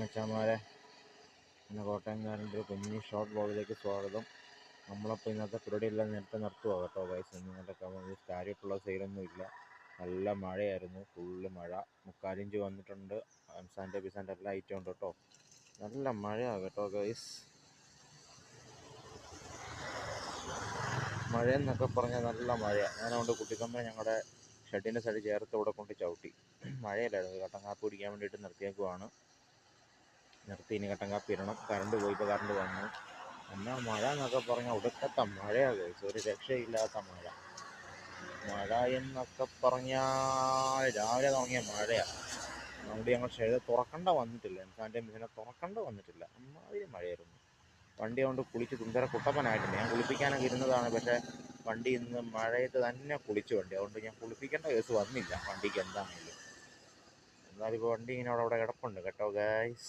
മച്ചാന്മാരെ, പിന്നെ കോട്ടയംകാരൻ്റെ ഒരു കുഞ്ഞ് ഷോർട്ട് വ്ളോഗിലേക്ക് സ്വാഗതം. നമ്മളപ്പോൾ ഇന്നത്തെ പരിപാടിയെല്ലാം നേരത്തെ നിർത്തുക കേട്ടോ ഗൈസ്. ഇന്നത്തെ കാര്യമായിട്ടുള്ള സെയിലൊന്നും ഇല്ല. നല്ല മഴയായിരുന്നു, ഫുള്ള് മഴ. 3/4 ഇഞ്ച് വന്നിട്ടുണ്ട്. സാൻഡ് പിസാൻഡ് എല്ലാം ഐറ്റം ഉണ്ട് കേട്ടോ. നല്ല മഴയാണ് കേട്ടോ ഗൈസ്. മഴയെന്നൊക്കെ പറഞ്ഞാൽ നല്ല മഴയാണ്. ഞാനതുകൊണ്ട് കുട്ടിക്കമ്മ ഞങ്ങളുടെ ഷെഡിൻ്റെ സൈഡ് ചേർത്ത് ഇവിടെ കൊണ്ട് ചവിട്ടി. മഴയല്ലായിരുന്നു, കട്ടൻ കാപ്പി കുടിക്കാൻ വേണ്ടിയിട്ട് നിർത്തിയേക്കുവാണ്. ഇനി കട്ടൻ കാപ്പി ഇടണം. കറണ്ട് പോയി, ഇപ്പോൾ കറണ്ട് വന്നു. എന്നാൽ മഴ എന്നൊക്കെ പറഞ്ഞാൽ ഒടുക്കത്തെ മഴയാണ് കഴിച്ചു, ഒരു രക്ഷയില്ലാത്ത മഴ. മഴ എന്നൊക്കെ പറഞ്ഞാൽ രാവിലെ തുടങ്ങിയ മഴയാണ്. അതുകൊണ്ട് ഞങ്ങൾ ഷെഡ് തുറക്കേണ്ട വന്നിട്ടില്ല, എൻ്റെ മിസിനെ തുറക്കേണ്ട വന്നിട്ടില്ല. അമ്മാതിരി മഴയായിരുന്നു. വണ്ടി കൊണ്ട് കുളിച്ച് സുന്ദര കുട്ടപ്പനായിട്ടുണ്ട്. ഞാൻ കുളിപ്പിക്കാനൊക്കെ ഇരുന്നതാണ്, പക്ഷേ വണ്ടി ഇന്ന് മഴയത്ത് തന്നെ കുളിച്ചു വണ്ടി. അതുകൊണ്ട് ഞാൻ കുളിപ്പിക്കേണ്ട കേസ് വന്നില്ല വണ്ടിക്ക് എന്താണെങ്കിലും. എന്നാലിപ്പോൾ വണ്ടി ഇങ്ങനെ അവിടെ കിടപ്പുണ്ട് കേട്ടോ ഗൈസ്.